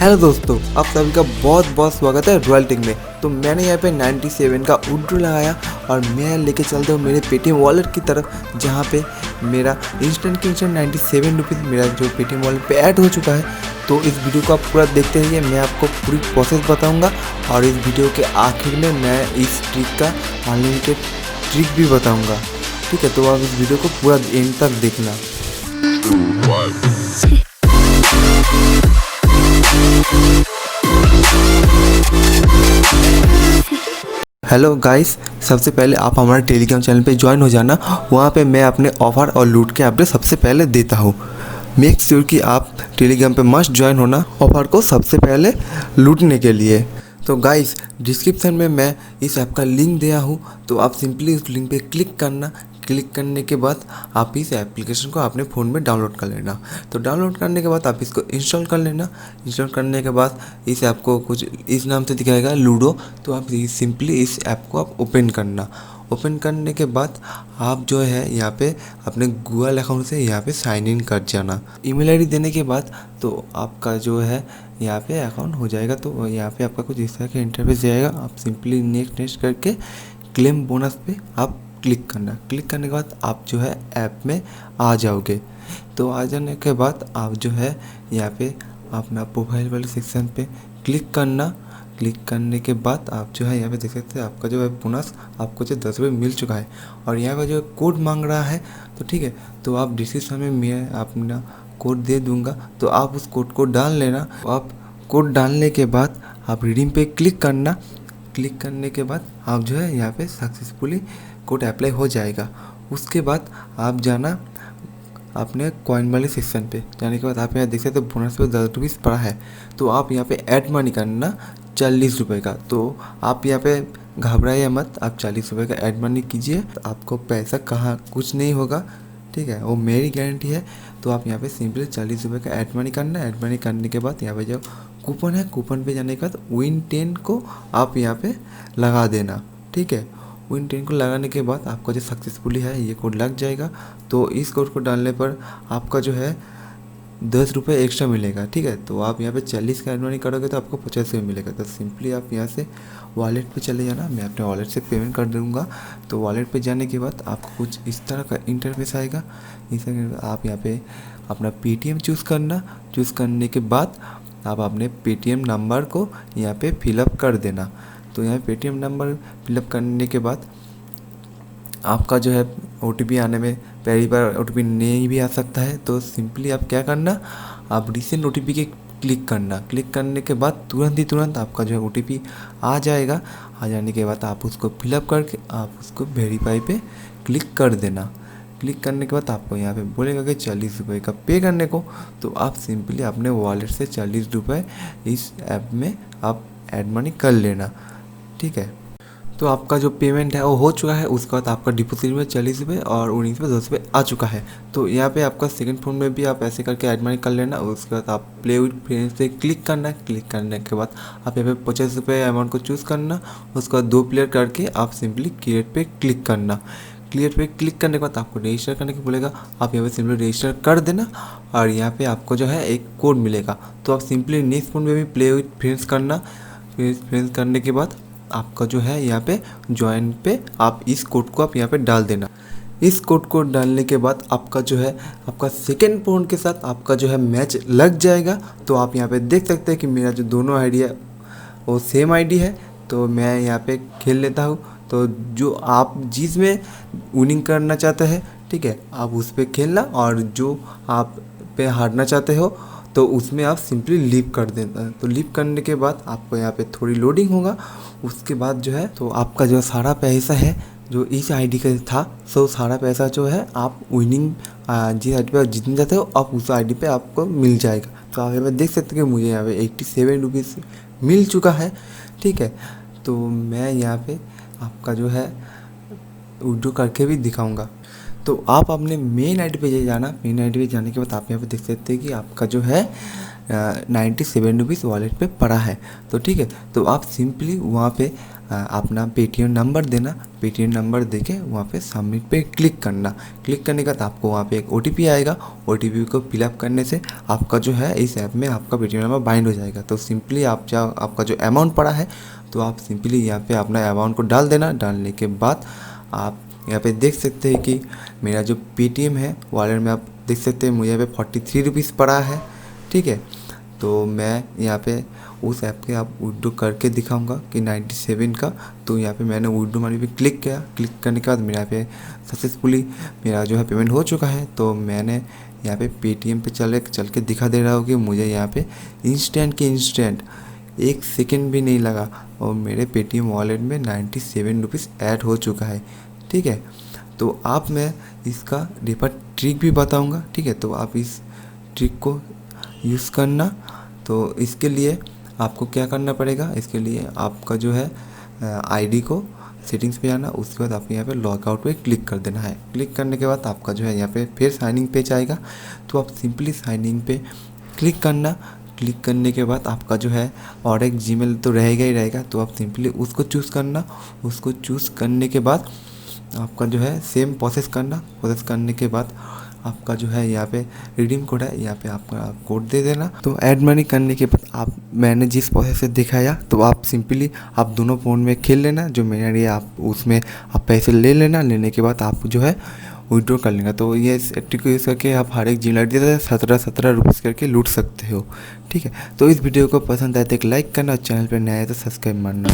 Hello दोस्तों, आप सभी का बहुत बहुत स्वागत है रॉयल टेक में। तो मैंने यहाँ पे 97 का उड्डू लगाया और मैं लेके चलता हूँ मेरे पेटीएम वॉलेट की तरफ, जहाँ पे मेरा इंस्टेंट 97 रुपीज़ मेरा जो पेटीएम वॉलेट पे ऐड हो चुका है। तो इस वीडियो को आप पूरा देखते रहिए, मैं आपको पूरी प्रोसेस बताऊँगा और इस वीडियो के आखिर में मैं इस ट्रिक का अनलिमिटेड ट्रिक भी बताऊँगा। ठीक है, तो आप इस वीडियो को पूरा एंड तक देखना। हेलो गाइस, सबसे पहले आप हमारे टेलीग्राम चैनल पे ज्वाइन हो जाना। वहाँ पे मैं अपने ऑफ़र और लूट के अपडेट सबसे पहले देता हूँ। मेक श्योर कि आप टेलीग्राम पे मस्ट ज्वाइन होना ऑफ़र को सबसे पहले लूटने के लिए। तो गाइस, डिस्क्रिप्शन में मैं इस ऐप का लिंक दिया हूँ, तो आप सिंपली उस लिंक पे क्लिक करना। क्लिक करने के बाद आप इस एप्लीकेशन को अपने फ़ोन में डाउनलोड कर लेना। तो डाउनलोड करने के बाद आप इसको इंस्टॉल कर लेना। इंस्टॉल करने के बाद इस ऐप को कुछ इस नाम से दिखाएगा, लूडो। तो आप सिंपली इस ऐप को आप ओपन करना। ओपन करने के बाद आप जो है यहाँ पे अपने गूगल अकाउंट से यहाँ पे साइन इन कर जाना। ईमेल आईडी देने के बाद तो आपका जो है यहाँ पे अकाउंट हो जाएगा। तो यहाँ पे आपका कुछ इस तरह का इंटरफेस जाएगा। आप सिंपली नेक्स्ट करके क्लेम बोनस पे आप क्लिक करना। क्लिक करने के बाद आप जो है ऐप में आ जाओगे। तो आ जाने के बाद आप जो है यहाँ पे अपना प्रोफाइल वाले सेक्शन पे क्लिक करना। क्लिक करने के बाद आप जो है यहाँ पे देख सकते हैं आपका जो है बोनस आपको जो 10 रुपये मिल चुका है। और यहाँ पर जो कोड मांग रहा है, तो ठीक है, तो आप डिस्क्रिप्शन में मैं अपना कोड दे दूँगा, तो आप उस कोड को डाल लेना। आप कोड डालने के बाद आप रिडीम पे क्लिक करना। क्लिक करने के बाद आप जो है यहाँ पे सक्सेसफुली कोड अप्लाई हो जाएगा। उसके बाद आप जाना अपने कॉइन वाले सेक्शन पे। जाने के बाद आप यहाँ देख सकते हो बोनस पे 10 रुपीज़ पड़ा है। तो आप यहाँ पे ऐड मनी करना 40 रुपये का। तो आप यहाँ पे घबराइए मत, आप 40 रुपये का ऐड मनी कीजिए। आपको पैसा कहाँ कुछ नहीं होगा, ठीक है, वो मेरी गारंटी है। तो आप यहाँ पे सिंपली 40 रुपये का ऐड मनी करना। ऐड मनी करने के बाद यहाँ पे जो कूपन है, कूपन पे जाने के बाद विन 10 को आप यहाँ पे लगा देना। ठीक है, विन 10 को लगाने के बाद आपका जो सक्सेसफुली है ये कोड लग जाएगा। तो इस कोड को डालने पर आपका जो है 10 रुपये एक्स्ट्रा मिलेगा। ठीक है, तो आप यहाँ पे 40 का ऐड मनी करोगे तो आपको 50 रुपये मिलेगा। तो सिंपली आप यहाँ से वॉलेट पे चले जाना। मैं अपने वॉलेट से पेमेंट कर दूँगा। तो वॉलेट पे जाने के बाद आपको कुछ इस तरह का इंटरफेस आएगा। इस आप यहाँ पे अपना पेटीएम चूज़ करना। चूज़ करने के बाद आप अपने पेटीएम नंबर को यहाँ पे फिलअप कर देना। तो यहाँ पेटीएम नंबर फिलअप करने के बाद आपका जो है OTP आने में पहली बार OTP नहीं भी आ सकता है। तो सिंपली आप क्या करना, आप रिसेंट OTP के क्लिक करना। क्लिक करने के बाद तुरंत आपका जो है OTP आ जाएगा। आ जाने के बाद आप उसको फिलअप करके आप उसको वेरीफाई पे क्लिक कर देना। क्लिक करने के बाद आपको यहाँ पे बोलेगा कि 40 रुपये का पे करने को। तो आप सिंपली अपने वॉलेट से 40 रुपये इस ऐप में आप ऐड मनी कर लेना। ठीक है, तो आपका जो पेमेंट है वो हो चुका है। उसके बाद आपका डिपॉजिट में 40 रुपये और 19 रुपये 10 रुपये आ चुका है। तो यहाँ पे आपका सेकंड फोन में भी आप ऐसे करके ऐड मनी कर लेना। उसके बाद आप प्ले विद फ्रेंड्स पे क्लिक करना। क्लिक करने के बाद आप यहाँ पे 50 रुपये अमाउंट को चूज़ करना। उसके बाद 2 प्लेयर करके आप सिंपली क्रिएट पे क्लिक करना। क्लियर पे क्लिक करने के बाद आपको रजिस्टर करने को बोलेगा। आप यहाँ पे सिंपली रजिस्टर कर देना और यहाँ पे आपको जो है एक कोड मिलेगा। तो आप सिंपली नेक्स्ट फोन में भी प्ले विद फ्रेंड्स करना। फ्रेंड्स करने के बाद आपका जो है यहाँ पे ज्वाइन पे आप इस कोड को आप यहाँ पे डाल देना। इस कोड को डालने के बाद आपका जो है आपका सेकेंड फोन के साथ आपका जो है मैच लग जाएगा। तो आप यहाँ पे देख सकते हैं कि मेरा जो दोनों आईडी है वो सेम आईडी है। तो मैं यहाँ पे खेल लेता हूँ। तो जो आप जिसमें विनिंग करना चाहते हैं, ठीक है, आप उस पर खेलना। और जो आप पे हारना चाहते हो तो उसमें आप सिंपली लीव कर देना। तो लीव करने के बाद आपको यहाँ पे थोड़ी लोडिंग होगा। उसके बाद जो है तो आपका जो सारा पैसा है जो इस आईडी का था, सो सारा पैसा जो है आप विनिंग जिस आईडी पे जीतना चाहते हो आप उस आईडी पे आपको मिल जाएगा। तो आप यहाँ पे देख सकते हैं कि मुझे यहाँ पे 87 रुपीज़ मिल चुका है। ठीक है, तो मैं यहाँ पे आपका जो है विड्रॉ करके भी दिखाऊंगा। तो आप अपने मेन आईडी पे जाना। मेन आईडी पे जाने के बाद आप यहाँ पे देख सकते हैं कि आपका जो है 97 रुपीज़ वॉलेट पे पड़ा है। तो ठीक है, तो आप सिंपली वहाँ पे अपना पेटीएम नंबर देना, पेटीएम नंबर देके वहाँ पे सबमिट पे क्लिक करना। क्लिक करने के बाद आपको वहाँ पे एक ओटीपी आएगा। ओटीपी को फिलअप करने से आपका जो है इस ऐप में आपका पेटीएम नंबर बाइंड हो जाएगा। तो सिंपली आपका जो अमाउंट पड़ा है तो आप सिंपली यहाँ पे अपना अमाउंट को डाल देना। डालने के बाद आप यहाँ पे देख सकते हैं कि मेरा जो पेटीएम है वॉलेट में आप देख सकते हैं मुझे यहाँ पे 43 रुपीज़ पड़ा है। ठीक है, तो मैं यहाँ पे उस ऐप के आप विड्रो करके दिखाऊंगा कि 97 का। तो यहाँ पे मैंने विड्रो मनी पे क्लिक किया। क्लिक करने के बाद मेरे यहाँ पे सक्सेसफुली मेरा जो है पेमेंट हो चुका है। तो मैंने यहाँ पे पेटीएम पे चल के दिखा दे रहा हूँ कि मुझे यहाँ पे इंस्टेंट 1 सेकेंड भी नहीं लगा और मेरे पेटीएम वॉलेट में 97 रुपीज़ ऐड हो चुका है। ठीक है, तो आप मैं इसका डिफर ट्रिक भी बताऊँगा। ठीक है, तो आप इस ट्रिक को यूज़ करना। तो इसके लिए आपको क्या करना पड़ेगा, इसके लिए आपका जो है आईडी को सेटिंग्स पे आना। उसके बाद आपको यहाँ पे लॉगआउट पे क्लिक कर देना है। क्लिक करने के बाद आपका जो है यहाँ पे फिर साइनिंग पेज आएगा। तो आप सिंपली साइनिंग पे क्लिक करना। क्लिक करने के बाद आपका जो है और एक जीमेल तो रहेगा ही रहेगा, तो आप सिंपली उसको चूज़ करना। उसको चूज़ करने के बाद आपका जो है सेम प्रोसेस करना। प्रोसेस करने के बाद आपका जो है यहाँ पे रिडीम कोड है, यहाँ पे आपका कोड दे देना। तो ऐड मनी करने के बाद मैंने जिस प्रोसेस से दिखाया तो आप सिंपली आप दोनों फ़ोन में खेल लेना। जो मेरे लिए आप उसमें आप पैसे ले लेना। लेने के बाद आप जो है विड्रॉ कर लेना। तो ये ट्रिक को यूज़ करके आप हर एक जीमेल आईडी से 17 रुपीज़ करके लूट सकते हो। ठीक है, तो इस वीडियो को पसंद आए तो एक लाइक करना और चैनल पर नया है तो सब्सक्राइब मारना।